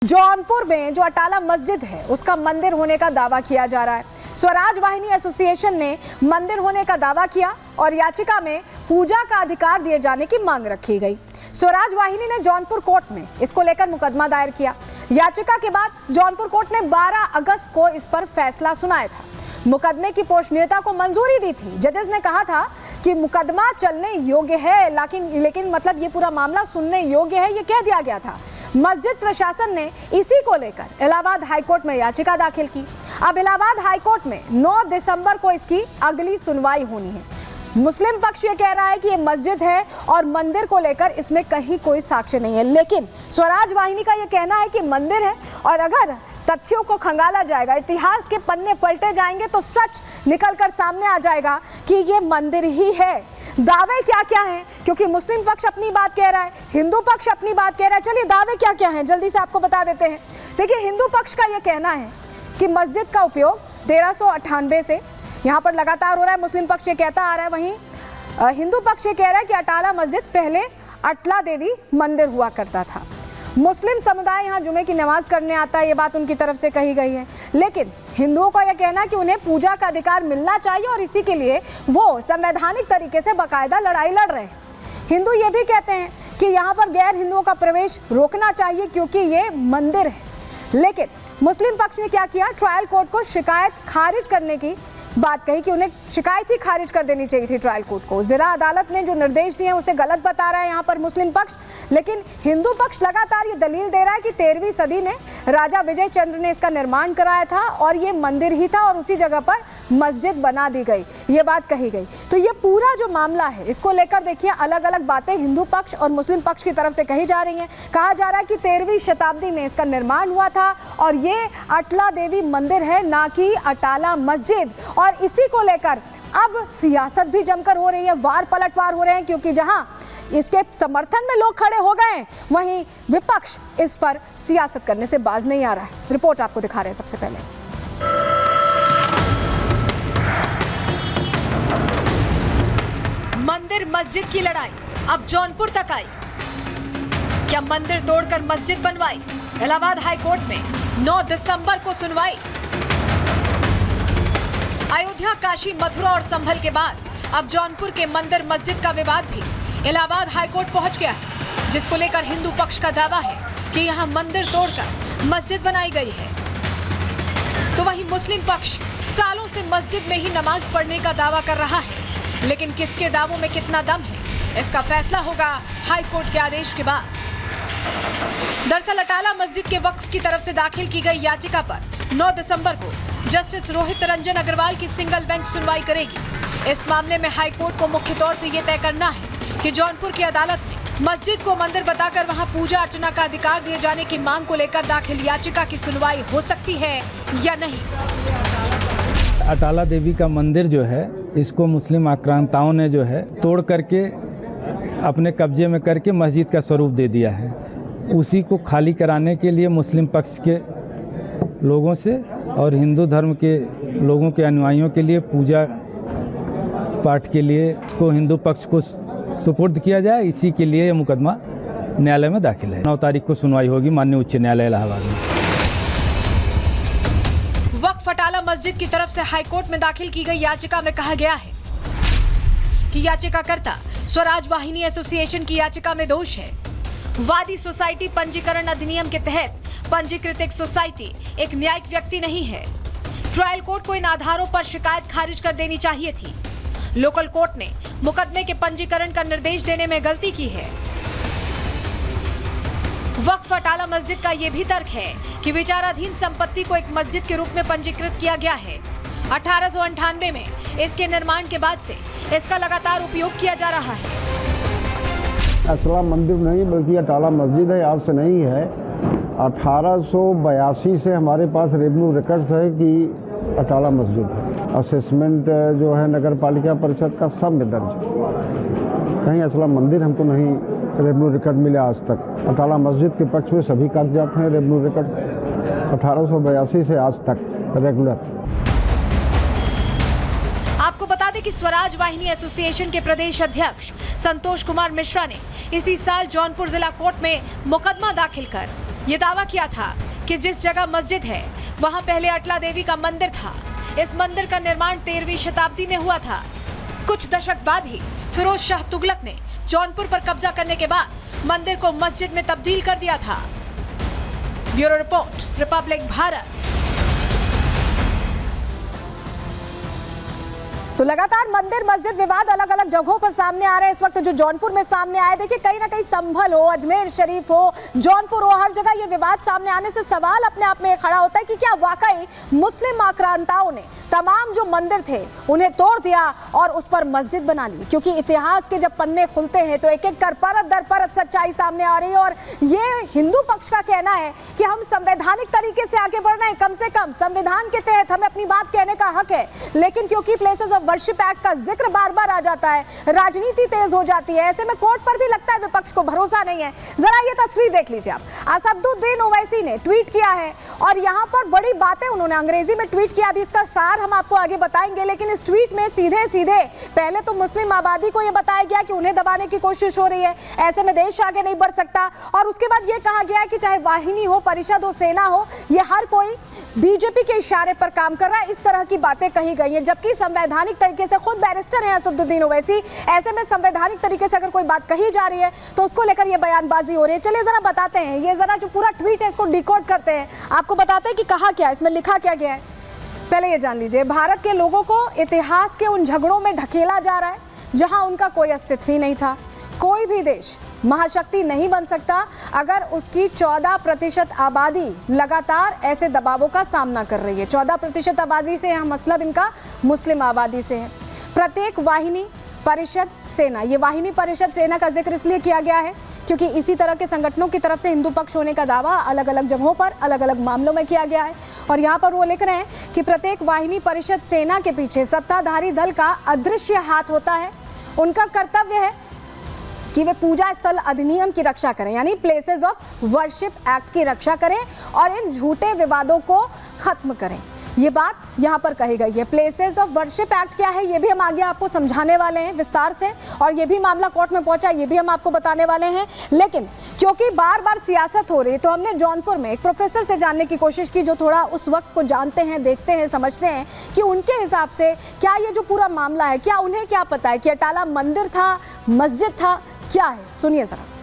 जौनपुर में जो अटाला मस्जिद है उसका मंदिर होने का दावा किया जा रहा है। स्वराज वाहिनी एसोसिएशन ने मंदिर होने का दावा किया और याचिका में पूजा का अधिकार दिए जाने की मांग रखी गई। स्वराज वाहिनी ने जौनपुर कोर्ट में इसको लेकर मुकदमा दायर किया। याचिका के बाद जौनपुर कोर्ट ने 12 अगस्त को इस पर फैसला सुनाया था। मुकदमे की पोषणीयता को मंजूरी दी थी। जजेस ने कहा था कि मुकदमा चलने योग्य है, लेकिन मतलब ये पूरा मामला सुनने योग्य है, ये कह दिया गया था। मस्जिद प्रशासन ने इसी को लेकर इलाहाबाद हाईकोर्ट में याचिका दाखिल की। अब इलाहाबाद हाईकोर्ट में 9 दिसंबर को इसकी अगली सुनवाई होनी है। मुस्लिम पक्ष ये कह रहा है कि ये मस्जिद है और मंदिर को लेकर इसमें कहीं कोई साक्ष्य नहीं है, लेकिन स्वराज वाहिनी का ये कहना है कि मंदिर है और अगर तथ्यों को खंगाला जाएगा, इतिहास के पन्ने पलटे जाएंगे तो सच निकलकर सामने आ जाएगा कि ये मंदिर ही है। दावे क्या क्या हैं, क्योंकि मुस्लिम पक्ष अपनी बात कह रहा है, हिंदू पक्ष अपनी बात कह रहा है। चलिए दावे क्या क्या हैं जल्दी से आपको बता देते हैं। देखिए, हिंदू पक्ष का ये कहना है कि मस्जिद का उपयोग 1398 से यहाँ पर लगातार हो रहा है। मुस्लिम पक्ष ये कहता आ रहा है, वहीं हिंदू पक्ष ये कह रहा है कि अटाला मस्जिद पहले अटला देवी मंदिर हुआ करता था। मुस्लिम समुदाय यहाँ जुमे की नमाज करने आता है, ये बात उनकी तरफ से कही गई है, लेकिन हिंदुओं का यह कहना है कि उन्हें पूजा का अधिकार मिलना चाहिए और इसी के लिए वो संवैधानिक तरीके से बाकायदा लड़ाई लड़ रहे हैं। हिंदू ये भी कहते हैं कि यहाँ पर गैर हिंदुओं का प्रवेश रोकना चाहिए क्योंकि ये मंदिर है। लेकिन मुस्लिम पक्ष ने क्या किया, ट्रायल कोर्ट को शिकायत खारिज करने की बात कही कि उन्हें शिकायत ही खारिज कर देनी चाहिए थी ट्रायल कोर्ट को। जिला अदालत ने जो निर्देश दिए हैं उसे गलत बता रहा है यहाँ पर मुस्लिम पक्ष, लेकिन हिंदू पक्ष लगातार ये दलील दे रहा है कि 13वीं सदी में राजा विजय चंद्र ने इसका निर्माण कराया था और ये मंदिर ही था और उसी जगह पर मस्जिद बना दी गई, ये बात कही गई। तो ये पूरा जो मामला है इसको लेकर देखिए अलग अलग बातें हिंदू पक्ष और मुस्लिम पक्ष की तरफ से कही जा रही हैं। कहा जा रहा है कि 13वीं शताब्दी में इसका निर्माण हुआ था और ये अटला देवी मंदिर है, ना कि अटाला मस्जिद। और इसी को लेकर अब सियासत भी जमकर हो रही है, वार पलटवार हो रहे हैं, क्योंकि जहां इसके समर्थन में लोग खड़े हो गए वहीं विपक्ष इस पर सियासत करने से बाज नहीं आ रहा है। रिपोर्ट आपको दिखा रहे हैं सबसे पहले। मंदिर मस्जिद की लड़ाई अब जौनपुर तक आई। क्या मंदिर तोड़कर मस्जिद बनवाई? इलाहाबाद हाईकोर्ट में 9 दिसंबर को सुनवाई। अयोध्या, काशी, मथुरा और संभल के बाद अब जौनपुर के मंदिर मस्जिद का विवाद भी इलाहाबाद हाईकोर्ट पहुंच गया है, जिसको लेकर हिंदू पक्ष का दावा है कि यहां मंदिर तोड़कर मस्जिद बनाई गई है। तो वहीं मुस्लिम पक्ष सालों से मस्जिद में ही नमाज पढ़ने का दावा कर रहा है, लेकिन किसके दावों में कितना दम है इसका फैसला होगा हाईकोर्ट के आदेश के बाद। दरअसल अटाला मस्जिद के वक्फ की तरफ से दाखिल की गई याचिका पर 9 दिसंबर को जस्टिस रोहित रंजन अग्रवाल की सिंगल बेंच सुनवाई करेगी। इस मामले में हाईकोर्ट को मुख्य तौर से ये तय करना है कि जौनपुर की अदालत में मस्जिद को मंदिर बताकर वहां पूजा अर्चना का अधिकार दिए जाने की मांग को लेकर दाखिल याचिका की सुनवाई हो सकती है या नहीं। अटाला देवी का मंदिर जो है, इसको मुस्लिम आक्रांताओं ने जो है तोड़ करके अपने कब्जे में करके मस्जिद का स्वरूप दे दिया है। उसी को खाली कराने के लिए मुस्लिम पक्ष के लोगों से और हिंदू धर्म के लोगों के अनुयायियों के लिए पूजा पाठ के लिए इसको हिंदू पक्ष को सुपुर्द किया जाए, इसी के लिए ये मुकदमा न्यायालय में दाखिल है। 9 तारीख को सुनवाई होगी माननीय उच्च न्यायालय इलाहाबाद में। वक्फ अटाला मस्जिद की तरफ से हाईकोर्ट में दाखिल की गई याचिका में कहा गया है कि याचिकाकर्ता स्वराज वाहिनी एसोसिएशन की याचिका में दोष है। वादी सोसाइटी पंजीकरण अधिनियम के तहत पंजीकृत एक सोसाइटी एक न्यायिक व्यक्ति नहीं है। ट्रायल कोर्ट को इन आधारों पर शिकायत खारिज कर देनी चाहिए थी। लोकल कोर्ट ने मुकदमे के पंजीकरण का निर्देश देने में गलती की है। वक्फ अटाला मस्जिद का यह भी तर्क है कि विचाराधीन संपत्ति को एक मस्जिद के रूप में पंजीकृत किया गया है। 1898 में इसके निर्माण के बाद से इसका लगातार उपयोग किया जा रहा है। अटला मंदिर नहीं बल्कि अटाला मस्जिद है, आज से नहीं है। 1882 से हमारे पास रेवेन्यू रिकॉर्ड्स है कि अटाला मस्जिद है। असेसमेंट जो है नगर पालिका परिषद का सब में दर्ज है। कहीं अटला मंदिर हमको नहीं रेवेन्यू रिकॉर्ड मिले आज तक। अटाला मस्जिद के पक्ष में सभी कागजात हैं रेवेन्यू रिकॉर्ड 1882 से आज तक रेगुलर। आपको बता दें कि स्वराज वाहिनी एसोसिएशन के प्रदेश अध्यक्ष संतोष कुमार मिश्रा ने इसी साल जौनपुर जिला कोर्ट में मुकदमा दाखिल कर ये दावा किया था कि जिस जगह मस्जिद है वहां पहले अटला देवी का मंदिर था। इस मंदिर का निर्माण 13वीं शताब्दी में हुआ था। कुछ दशक बाद ही फिरोज शाह तुगलक ने जौनपुर पर कब्जा करने के बाद मंदिर को मस्जिद में तब्दील कर दिया था। Bureau report, Republic Bharat. तो लगातार मंदिर मस्जिद विवाद अलग अलग जगहों पर सामने आ रहे हैं। इस वक्त जो जौनपुर में सामने आए, देखिए कहीं ना कहीं संभल हो, अजमेर शरीफ हो, जौनपुर हो, हर जगह ये विवाद सामने आने से सवाल अपने आप में खड़ा होता है कि क्या वाकई मुस्लिम आक्रांताओं ने तमाम जो मंदिर थे उन्हें तोड़ दिया और उस पर मस्जिद बना ली। क्योंकि इतिहास के जब पन्ने खुलते हैं तो एक एक कर परत दर परत सच्चाई सामने आ रही है। और ये हिंदू पक्ष का कहना है कि हम संवैधानिक तरीके से आगे बढ़ रहे हैं, कम से कम संविधान के तहत हमें अपनी बात कहने का हक है। लेकिन क्योंकि प्लेसेस ऑफ वर्शिप एक्ट का जिक्र बार बार आ जाता है, राजनीति तेज हो जाती है, ऐसे में कोर्ट पर भी लगता है विपक्ष को भरोसा नहीं है। जरा ये तस्वीर देख लीजिए आप। असदुद्दीन ओवैसी ने ट्वीट किया है और यहाँ पर बड़ी बातें उन्होंने अंग्रेजी में ट्वीट किया। अभी इसका सार हम आपको आगे बताएंगे, लेकिन इस ट्वीट में सीधे सीधे पहले तो मुस्लिम आबादी को यह बताया गया कि उन्हें दबाने की कोशिश हो रही है, ऐसे में देश आगे नहीं बढ़ सकता। और उसके बाद यह कहा गया है कि चाहे वाहिनी हो, परिषद हो, सेना हो, ये हर कोई बीजेपी के इशारे पर काम कर रहा है। इस तरह की बातें कही गई हैं, जबकि संवैधानिक तरीके से खुद बैरिस्टर हैं असदुद्दीन ओवैसी। ऐसे में संवैधानिक तरीके से अगर कोई बात कही जा रही है तो उसको लेकर ये बयानबाजी हो रही है। चलिए जरा बताते हैं, ये जरा जो पूरा ट्वीट है इसको डिकोड करते हैं, आपको बताते हैं कि कहा क्या है, इसमें लिखा क्या गया है। पहले ये जान लीजिए, भारत के लोगों को इतिहास के उन झगड़ों में ढकेला जा रहा है जहां उनका कोई अस्तित्व ही नहीं था। कोई भी देश महाशक्ति नहीं बन सकता अगर उसकी 14% आबादी लगातार ऐसे दबावों का सामना कर रही है। 14% आबादी से यहाँ मतलब इनका मुस्लिम आबादी से है। प्रत्येक वाहिनी, परिषद, सेना, ये वाहिनी, परिषद, सेना का जिक्र इसलिए किया गया है क्योंकि इसी तरह के संगठनों की तरफ से हिंदू पक्ष होने का दावा अलग अलग जगहों पर अलग अलग मामलों में किया गया है। और यहाँ पर वो लिख रहे हैं कि प्रत्येक वाहिनी, परिषद, सेना के पीछे सत्ताधारी दल का अदृश्य हाथ होता है। उनका कर्तव्य है कि वे पूजा स्थल अधिनियम की रक्षा करें, यानी प्लेसेस ऑफ वर्शिप एक्ट की रक्षा करें और इन झूठे विवादों को खत्म करें। ये बात यहाँ पर कही गई है। प्लेसेस ऑफ वर्शिप एक्ट क्या है ये भी हम आगे आपको समझाने वाले हैं विस्तार से, और ये भी मामला कोर्ट में पहुंचा, ये भी हम आपको बताने वाले हैं। लेकिन क्योंकि बार बार सियासत हो रही है तो हमने जौनपुर में एक प्रोफेसर से जानने की कोशिश की जो थोड़ा उस वक्त को जानते हैं, देखते हैं, समझते हैं कि उनके हिसाब से क्या ये जो पूरा मामला है, क्या उन्हें क्या पता है कि अटाला मंदिर था, मस्जिद था, क्या है, सुनिए जरा।